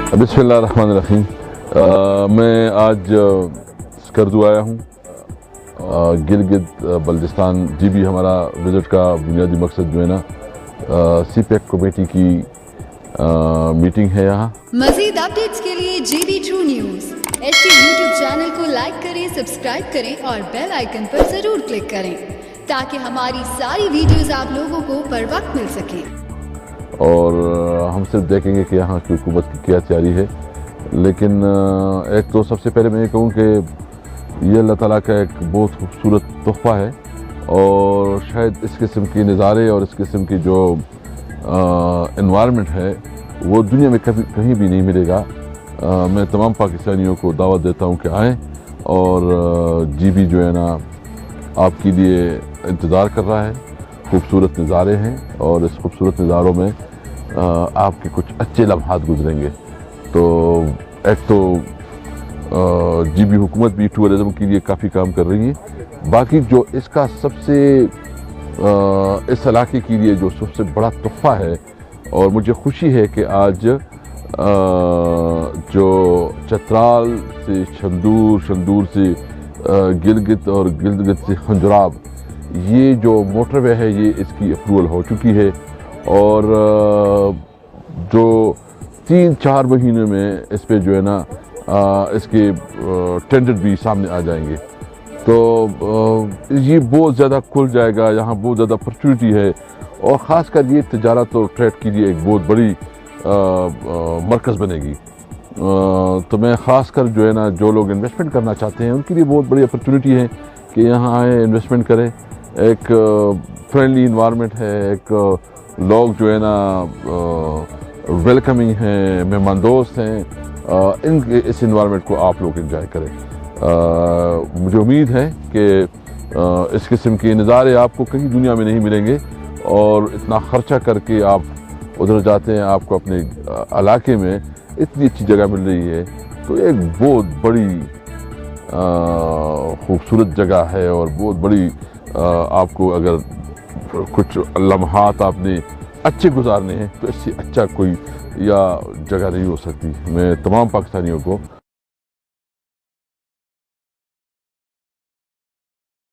बिस्मिल्लाहिर्रहमानिर्रहीम। मैं आज स्कर्दू आया हूँ। गिलगित बल्चिस्तान जीबी हमारा विज़िट का बुनियादी मकसद जो है ना सीपेक कमेटी की मीटिंग है यहाँ। मज़ीद अपडेट्स के लिए GB true news HD YouTube channel को लाइक करें, सब्सक्राइब करें और बेल आइकन पर ज़रूर क्लिक करें ताकि हमारी सारी वीडियोस आप लोगों को बर वक्त मिल सकें। और हम सिर्फ देखेंगे कि यहाँ की हुकूमत की क्या तैयारी है, लेकिन एक तो सबसे पहले मैं ये कहूँ कि ये अल्लाह ताला का एक बहुत खूबसूरत तोहफ़ा है और शायद इस किस्म के नज़ारे और इस किस्म की जो एनवायरनमेंट है वो दुनिया में कभी कहीं भी नहीं मिलेगा। मैं तमाम पाकिस्तानियों को दावत देता हूँ कि आएँ और जीबी जो है ना आपके लिए इंतज़ार कर रहा है। खूबसूरत नज़ारे हैं और इस खूबसूरत नज़ारों में आपके कुछ अच्छे लम्हात गुजरेंगे। तो एक तो जीबी हुकूमत भी टूरिज़म के लिए काफ़ी काम कर रही है। बाकी जो इसका सबसे इस इलाके के लिए जो सबसे बड़ा तोहफ़ा है और मुझे खुशी है कि आज जो चतराल से शंदूर से गिलगित और गिलगित से खंजराब ये जो मोटरवे है ये इसकी अप्रूवल हो चुकी है और जो 3-4 महीने में इस पे जो है ना इसके टेंडर भी सामने आ जाएंगे। तो ये बहुत ज़्यादा खुल जाएगा, यहाँ बहुत ज़्यादा अपॉर्चुनिटी है और ख़ासकर ये तिजारत और ट्रेड के लिए एक बहुत बड़ी मरकज़ बनेगी। तो मैं ख़ासकर जो है ना जो लोग इन्वेस्टमेंट करना चाहते हैं उनके लिए बहुत बड़ी अपॉर्चुनिटी है कि यहाँ आए, इन्वेस्टमेंट करें। एक फ्रेंडली इन्वायरमेंट है, एक लोग जो है ना वेलकमिंग हैं, मेहमान दोस्त हैं। इस इन्वायरमेंट को आप लोग एंजॉय करें। मुझे उम्मीद है कि इस किस्म के नज़ारे आपको कहीं दुनिया में नहीं मिलेंगे और इतना ख़र्चा करके आप उधर जाते हैं, आपको अपने इलाके में इतनी अच्छी जगह मिल रही है। तो एक बहुत बड़ी खूबसूरत जगह है और बहुत बड़ी आपको अगर कुछ लम्हात आपने अच्छे गुजारने हैं तो इससे अच्छा कोई या जगह नहीं हो सकती। मैं तमाम पाकिस्तानियों को